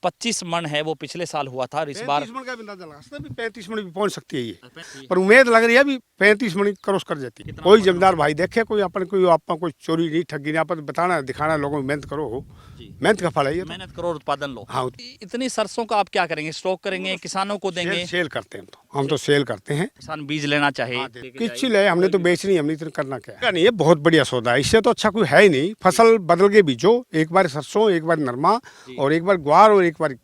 25 मन है वो पिछले साल हुआ था और इस बार 35 मन का भी अंदाजा लगा सकते हैं, अभी 35 मन भी पहुंच सकती है ये, पर उम्मीद लग रही है अभी 35 मन क्रॉस कर जाती है। कोई जमींदार भाई देखे, कोई अपन कोई आपका कोई चोरी नहीं ठगी नहीं, अपन बताना दिखाना लोगों को, मेहनत करो, मेहनत का फल है ये। मेहनत करो और उत्पादन लो। हाँ, इतनी सरसों का आप क्या करेंगे? स्टॉक करेंगे, किसानों को देंगे? सेल करते हैं हम तो सेल करते हैं। किसान बीज लेना चाहे किसी ले, हमने तो बेचनी, हमने तो करना क्या नहीं, ये बहुत बढ़िया सौदा है, इससे तो अच्छा कोई है ही नहीं। फसल बदल के बीजो, एक बार सरसों, एक बार नरमा, और एक बार ग्वार, और एक बार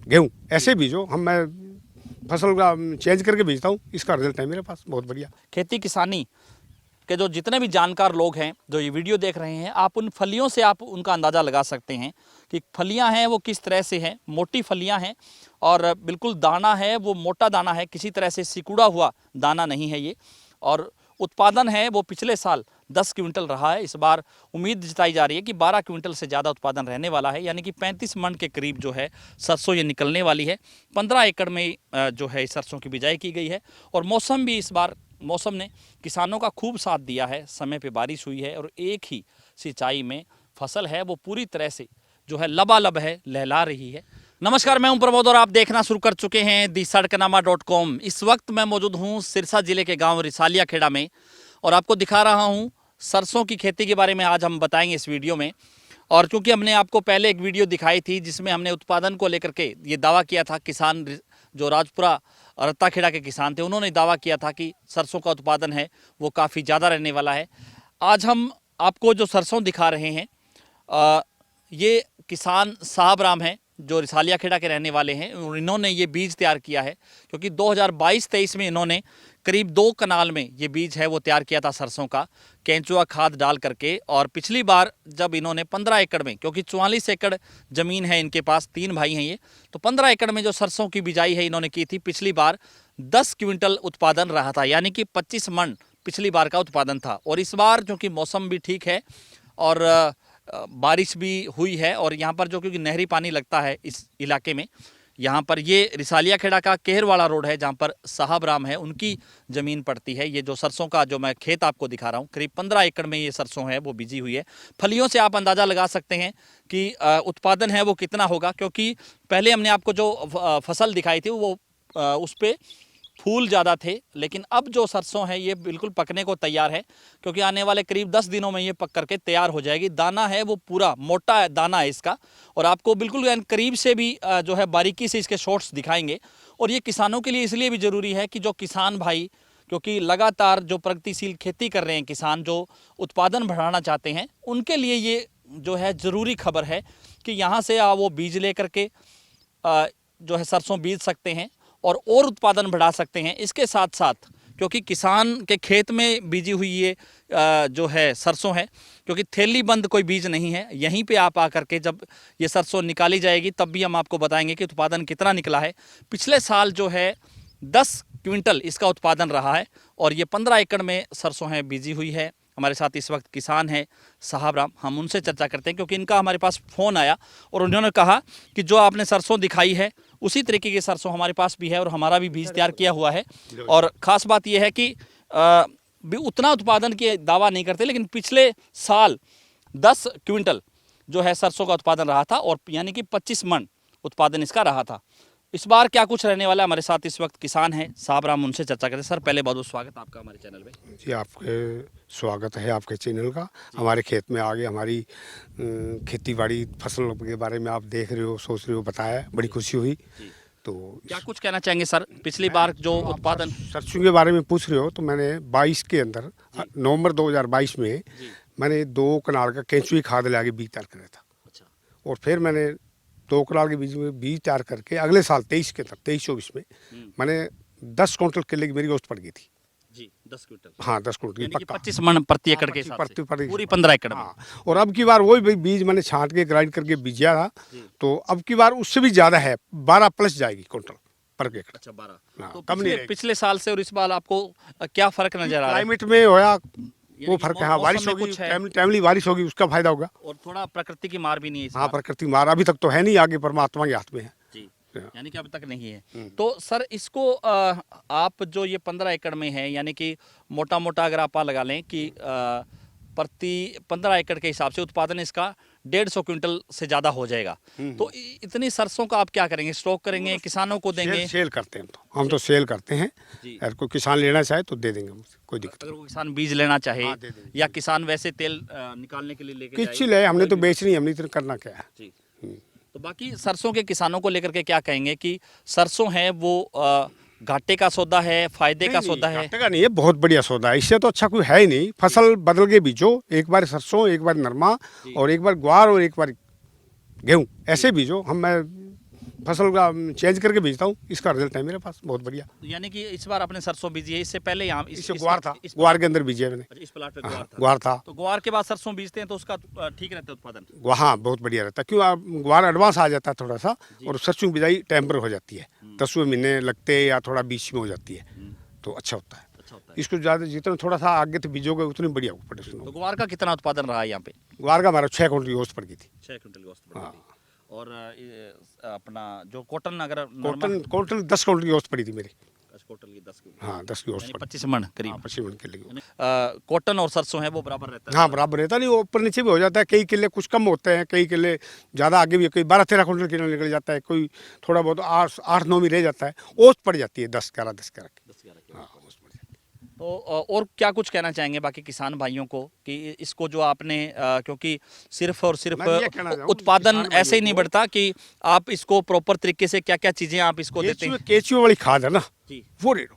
गेहूँ, ऐसे बीजो। मैं फसल का चेंज करके बेचता हूँ, इसका रिजल्ट है मेरे पास बहुत बढ़िया। खेती किसानी के जो जितने भी जानकार लोग हैं जो ये वीडियो देख रहे हैं, आप उन फलियों से आप उनका अंदाज़ा लगा सकते हैं कि फलियां हैं वो किस तरह से हैं। मोटी फलियां हैं और बिल्कुल दाना है वो मोटा दाना है, किसी तरह से सिकुड़ा हुआ दाना नहीं है ये। और उत्पादन है वो पिछले साल 10 क्विंटल रहा है। इस बार उम्मीद जताई जा रही है कि 12 क्विंटल से ज़्यादा उत्पादन रहने वाला है, यानी कि 35 मन के करीब जो है सरसों ये निकलने वाली है। 15 एकड़ में जो है इस सरसों की बिजाई की गई है। और मौसम भी इस बार, मौसम ने किसानों का खूब साथ दिया है, समय पे बारिश हुई है और एक ही सिंचाई में फसल है वो पूरी तरह से जो है लबालब है, लहला रही है। नमस्कार, मैं हूं प्रमोद और आप देखना शुरू कर चुके हैं दी-सड़कनामा.com। इस वक्त मैं मौजूद हूं सिरसा जिले के गांव रिसालिया खेड़ा में और आपको दिखा रहा हूं सरसों की खेती के बारे में आज हम बताएंगे इस वीडियो में। और क्योंकि हमने आपको पहले एक वीडियो दिखाई थी जिसमें हमने उत्पादन को लेकर के ये दावा किया था, किसान जो राजपुरा रत्ता खेड़ा के किसान थे उन्होंने दावा किया था कि सरसों का उत्पादन है वो काफ़ी ज़्यादा रहने वाला है। आज हम आपको जो सरसों दिखा रहे हैं ये किसान साहब राम हैं जो रिसालिया खेड़ा के रहने वाले हैं और इन्होंने ये बीज तैयार किया है क्योंकि 2022-23 में इन्होंने करीब 2 कनाल में ये बीज है वो तैयार किया था सरसों का, केंचुआ खाद डाल करके। और पिछली बार जब इन्होंने 15 एकड़ में, क्योंकि 44 एकड़ ज़मीन है इनके पास, 3 भाई हैं ये, तो 15 एकड़ में जो सरसों की बिजाई है इन्होंने की थी, पिछली बार 10 क्विंटल उत्पादन रहा था, यानी कि 25 मन पिछली बार का उत्पादन था। और इस बार क्योंकि मौसम भी ठीक है और बारिश भी हुई है और यहाँ पर जो क्योंकि नहरी पानी लगता है इस इलाके में, यहाँ पर ये रिसालिया खेड़ा का केहरवाड़ा रोड है जहाँ पर साहब राम है उनकी ज़मीन पड़ती है। ये जो सरसों का जो मैं खेत आपको दिखा रहा हूँ, करीब 15 एकड़ में ये सरसों है वो बीजी हुई है। फलियों से आप अंदाज़ा लगा सकते हैं कि उत्पादन है वो कितना होगा, क्योंकि पहले हमने आपको जो फसल दिखाई थी वो उस पर फूल ज़्यादा थे, लेकिन अब जो सरसों है ये बिल्कुल पकने को तैयार है क्योंकि आने वाले करीब 10 दिनों में ये पक करके तैयार हो जाएगी। दाना है वो पूरा मोटा दाना है इसका और आपको बिल्कुल करीब से भी जो है बारीकी से इसके शॉट्स दिखाएंगे। और ये किसानों के लिए इसलिए भी ज़रूरी है कि जो किसान भाई, क्योंकि लगातार जो प्रगतिशील खेती कर रहे हैं किसान, जो उत्पादन बढ़ाना चाहते हैं, उनके लिए ये जो है ज़रूरी खबर है कि यहाँ से वो बीज ले करके जो है सरसों बीज सकते हैं और उत्पादन बढ़ा सकते हैं। इसके साथ साथ क्योंकि किसान के खेत में बीजी हुई ये जो है सरसों है, क्योंकि थैली बंद कोई बीज नहीं है, यहीं पे आप आकर के जब ये सरसों निकाली जाएगी तब भी हम आपको बताएंगे कि उत्पादन कितना निकला है। पिछले साल जो है 10 क्विंटल इसका उत्पादन रहा है और ये 15 एकड़ में सरसों है बीजी हुई है। हमारे साथ इस वक्त किसान है साहब राम, हम उनसे चर्चा करते हैं क्योंकि इनका हमारे पास फ़ोन आया और उन्होंने कहा कि जो आपने सरसों दिखाई है उसी तरीके की सरसों हमारे पास भी है और हमारा भी बीज तैयार किया हुआ है। और ख़ास बात यह है कि भी उतना उत्पादन की दावा नहीं करते, लेकिन पिछले साल 10 क्विंटल जो है सरसों का उत्पादन रहा था और यानी कि 25 मन उत्पादन इसका रहा था। इस बार क्या कुछ रहने वाला है, हमारे साथ इस वक्त किसान हैं साहब राम, उनसे चर्चा करें। सर पहले बहुत बहुत स्वागत आपका हमारे चैनल में। जी, आपके स्वागत है आपके चैनल का। हमारे खेत में आगे हमारी खेती बाड़ी फसल के बारे में आप देख रहे हो, सोच रहे हो, बताया, बड़ी खुशी हुई। तो क्या कुछ कहना चाहेंगे सर, पिछली बार जो उत्पादन सरसों के बारे में पूछ रहे हो, तो मैंने 22 के अंदर नवंबर 2022 में मैंने 2 कनाल का केंचुई खाद ले आके बीज तैयार कराया था। अच्छा। और फिर मैंने 2 कनाल के बीज तैयार करके अगले साल 23 के अंदर 23-24 में मैंने 10 क्विंटल केले की मेरी औसत पड़ गई थी। जी, 10 क्विंटल। हाँ, 10 क्विंटल पक्का, 25 मन प्रति एकड़ के हिसाब से पूरी 15 एकड़ में। हाँ, और अब की बार वही बीज मैंने छांट के ग्राइंड करके बीजा था, तो अब की बार उससे भी ज़्यादा है, 12 प्लस जाएगी क्विंटल पर एकड़। अच्छा, 12। हाँ, तो कम नहीं रहेगी। पिछले साल से और इस बार आपको क्या फ़र्क नज़र आ रहा है? क्लाइमेट में होया वो फर्क है। हाँ, बारिश मौसम में होगी, कुछ है। टाइमली बारिश होगी, उसका फायदा होगा। और थोड़ा प्रकृति की मार भी नहीं है इस हाँ, बार। प्रकृति मार अभी तक तो है नहीं, आगे परमात्मा के हाथ में है। जी, यानी कि अब तक नहीं है। तो सर इसको आप जो ये 15 एकड़ में है, यानी कि मोटा मोटा अगर आप लगा लें कि प्रति 15 एकड़ के हिसाब से उत्पादन इसका 150 क्विंटल से ज़्यादा हो जाएगा। तो इतनी सरसों का आप क्या करेंगे? स्टॉक करेंगे, किसानों को देंगे? सेल करते हैं हम तो सेल करते हैं। जी। अगर कोई किसान लेना चाहे तो दे देंगे हमसे, कोई दिक्कत अगर वो किसान बीज लेना चाहे हाँ, दे देंगे। या किसान वैसे तेल निकालने के लिए लेके नहीं। जाए, किसी ले, हमने तो कोई भी- बेचनी, हमने तो करना क्या है। जी। तो बाकी सरसों के किसानों को लेकर के क्या कहेंगे कि सरसों है वो घाटे का सौदा है, फायदे का सौदा है? घाटे का नहीं है, बहुत बढ़िया सौदा है। इससे तो अच्छा कोई है ही नहीं। फसल बदल के बीजो, एक बार सरसों, एक बार नरमा, और एक बार ग्वार और एक बार गेहूँ, ऐसे बीजो। मैं फसल का चेंज करके बीजता हूँ। इसका रिजल्ट है मेरे पास बहुत बढ़िया। यानी कि इस बार आपने सरसों बीजी है, इससे पहले यहाँ इससे ग्वार था, ग्वार के अंदर बीजे मैंने। इस प्लाट पे ग्वार था। ग्वार था। तो ग्वार के बाद सरसों बीजते हैं तो उसका ठीक रहता है उत्पादन? हाँ, बहुत बढ़िया रहता है। क्यों, ग्वार एडवांस आ जाता है थोड़ा सा, और सरसों की बिजाई टेम्पर हो जाती है। 10वें महीने लगते हैं या थोड़ा बीच में हो जाती है, तो अच्छा होता है। अच्छा होता है। इसको ज़्यादा जितना थोड़ा सा आगे तो बीजोगे उतनी बढ़िया प्रोडक्शन तो होगा। ग्वार का कितना उत्पादन रहा है यहाँ पे? ग्वार का हमारा 6 क्विंटल की औसत पड़ गई थी। 6 क्विंटल की औसत पड़ी थी। और अपना जो कॉटन अगर कॉटन 10 क्विंटल की औसत पड़ी थी मेरी। कॉटन की 10 की, हाँ, 10 की औसत यानी पड़ी। 25 मन करीब। 25 मन के लिए। कॉटन और सरसों है वो बराबर रहता है? हाँ, बराबर रहता नहीं, वो ऊपर नीचे भी हो जाता है। कई किले कुछ कम होते हैं, कई किले ज़्यादा आगे भी, कोई 12-13 क्विंटल किलो निकल जाता है, कोई थोड़ा बहुत 8-9 में रह जाता है। औसत पड़ जाती है 10-11 की। 10-11 की। हाँ, औसत पड़ जाती है। तो और क्या कुछ कहना चाहेंगे बाकी किसान भाइयों को कि इसको जो आपने क्योंकि सिर्फ और सिर्फ मैं ये कहना चाहूँ उत्पादन किसान ऐसे ही भाइयों नहीं को- बढ़ता कि आप इसको प्रॉपर तरीके से क्या क्या चीजें आप इसको देते हैं? केचुए वाली खाद है ना, जी। वो ले लो।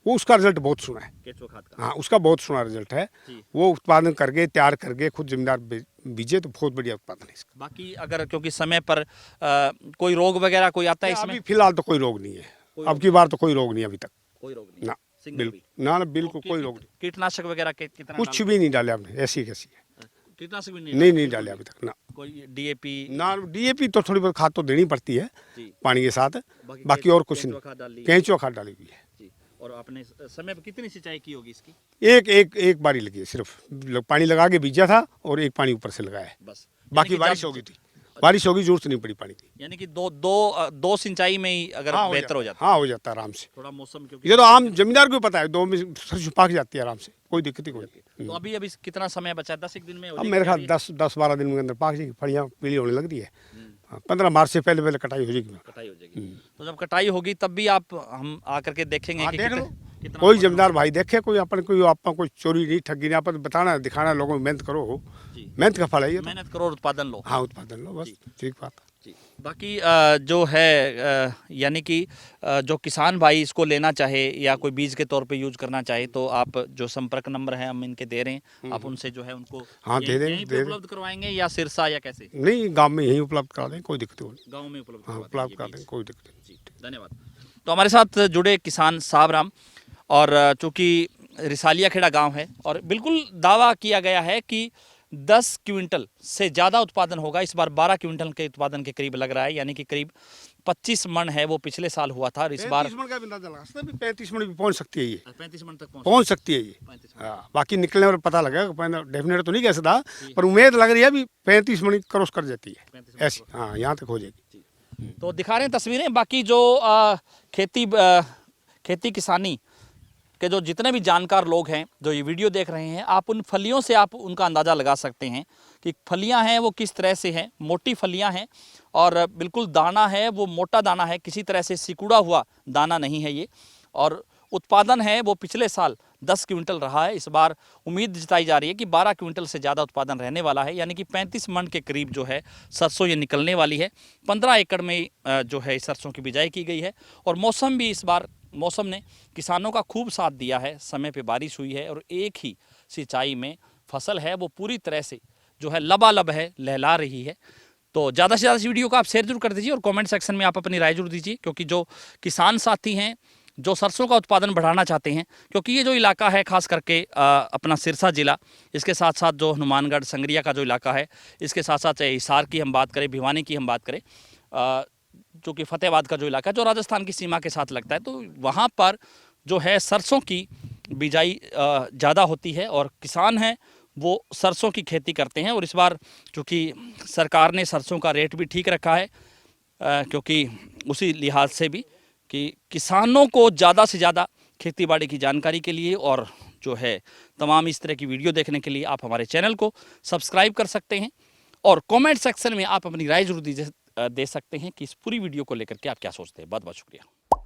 वो उसका रिजल्ट बहुत सुना है। केचुआ खाद का। हाँ, उसका बहुत सुना रिजल्ट है। जी। वो उत्पादन करके तैयार करके खुद जिम्मेदार बीजे तो बहुत बढ़िया उत्पादन है इसका। बाकी अगर क्योंकि समय पर कोई रोग वगैरह कोई आता है इसमें? अभी फिलहाल तो कोई रोग नहीं है। कोई अब की बार तो कोई रोग नहीं अभी तक। कोई रोग नहीं ना, सिंगल बिल्कुल भी? ना, बिल्कुल कोई रोग नहीं। कीटनाशक वगैरह कितना कुछ भी नहीं डाले हमने, ऐसी कैसी है। कीटनाशक भी नहीं डाले अभी तक ना। कोई डीएपी? ना, डीएपी तो थोड़ी बहुत खाद तो देनी पड़ती है जी। पानी के साथ, बाकी और कुछ केंचुआ खाद डाल नहीं। ली? केंचुआ खाद डाली हुई है। जी। और आपने समय पर कितनी सिंचाई की होगी इसकी? एक बारी लगी है सिर्फ। पानी लगा के बीजा था और एक पानी ऊपर से लगाया है, बस। बाकी यानी कि बारिश जब- हो गई थी। बारिश होगी, जरूरत नहीं पड़ी पानी की। यानी कि दो सिंचाई में ही अगर हाँ, बेहतर हो जाता हाँ, हो जाता है आराम से। है थोड़ा मौसम क्योंकि ये तो आम जमींदार को पता है, 2 में सरसों पाक जाती है आराम से, कोई दिक्कत ही कोई नहीं। तो अभी कितना समय बचा है? 10 एक दिन में अब होली मेरे की ख्याल तैयारी? 10-12 दिन के अंदर पाक जाएगी, फलियाँ पीली होने लग रही है। 15 मार्च से पहले पहले कटाई हो जाएगी। कटाई हो जाएगी। तो जब कटाई होगी तब भी आप हम आकर के देखेंगे हाँ, कि देख लो। कितना कोई उत्पादन जमींदार भाई देखे, कोई अपन कोई चोरी नहीं, ठगी नहीं, अपन बताना दिखाना, लोगों में मेहनत करो। जी। मेहनत का फल है ये हो। तो। मेहनत करो और उत्पादन लो। हाँ, उत्पादन लो, बस ठीक बात है। जी। बाकी जो है यानी कि जो किसान भाई इसको लेना चाहे या कोई बीज के तौर पे यूज करना चाहे तो आप जो संपर्क नंबर है हम इनके दे रहे हैं, आप उनसे जो है उनको हाँ, दे देंगे, यहीं पे दे देंगे। उपलब्ध करवाएंगे या सिरसा या कैसे? नहीं, गांव में यहीं उपलब्ध करा दें, कोई दिक्कत नहीं। गांव में उपलब्ध हाँ, करवा उपलब्ध देंगे करा बीज। दें, कोई दिक्कत नहीं। जी, धन्यवाद। तो हमारे साथ जुड़े किसान साहब राम, और चूँकि रिसालिया खेड़ा गांव है और बिल्कुल दावा किया गया है कि 10 क्विंटल से ज़्यादा उत्पादन होगा। इस बार 12 क्विंटल के उत्पादन के करीब लग रहा है, यानी कि करीब 25 मन है वो पिछले साल हुआ था और इस बार 35 मन का भी अंदाजा लगा सकते हैं, 35 मन भी पहुंच सकती है ये। 35 मन तक पहुंच सकती है ये। 35 मन। हाँ, बाकी निकलने पर पता लगेगा, डेफिनेट तो नहीं कह सकता, पर उम्मीद लग रही है अभी 35 मन क्रॉस कर जाती 35 है ऐसी। हाँ, यहाँ तक हो जाएगी। तो दिखा रहे हैं तस्वीरें। बाकी जो खेती किसानी के जो जितने भी जानकार लोग हैं जो ये वीडियो देख रहे हैं, आप उन फलियों से आप उनका अंदाज़ा लगा सकते हैं कि फलियां हैं वो किस तरह से हैं। मोटी फलियां हैं और बिल्कुल दाना है वो मोटा दाना है, किसी तरह से सिकुड़ा हुआ दाना नहीं है ये। और उत्पादन है वो पिछले साल 10 क्विंटल रहा है। इस बार उम्मीद जताई जा रही है कि 12 क्विंटल से ज़्यादा उत्पादन रहने वाला है, यानी कि 35 मन के करीब जो है सरसों ये निकलने वाली है। 15 एकड़ में जो है सरसों की बिजाई की गई है और मौसम भी इस बार मौसम ने किसानों का खूब साथ दिया है। समय पे बारिश हुई है और एक ही सिंचाई में फसल है वो पूरी तरह से जो है लबालब है, लहला रही है। तो ज़्यादा से ज़्यादा इस वीडियो को आप शेयर जरूर कर दीजिए और कमेंट सेक्शन में आप अपनी राय जरूर दीजिए, क्योंकि जो किसान साथी हैं जो सरसों का उत्पादन बढ़ाना चाहते हैं, क्योंकि ये जो इलाका है खास करके अपना सिरसा ज़िला, इसके साथ साथ जो हनुमानगढ़ संगरिया का जो इलाका है, इसके साथ साथ चाहे हिसार की हम बात करें, भिवानी की हम बात करें, जो कि फतेहाबाद का जो इलाका है जो राजस्थान की सीमा के साथ लगता है, तो वहाँ पर जो है सरसों की बिजाई ज़्यादा होती है और किसान हैं वो सरसों की खेती करते हैं। और इस बार चूँकि सरकार ने सरसों का रेट भी ठीक रखा है, क्योंकि उसी लिहाज से भी कि किसानों को ज़्यादा से ज़्यादा खेती बाड़ी की जानकारी के लिए और जो है तमाम इस तरह की वीडियो देखने के लिए आप हमारे चैनल को सब्सक्राइब कर सकते हैं और कमेंट सेक्शन में आप अपनी राय जरूर दे सकते हैं कि इस पूरी वीडियो को लेकर के आप क्या सोचते हैं। बहुत बहुत शुक्रिया।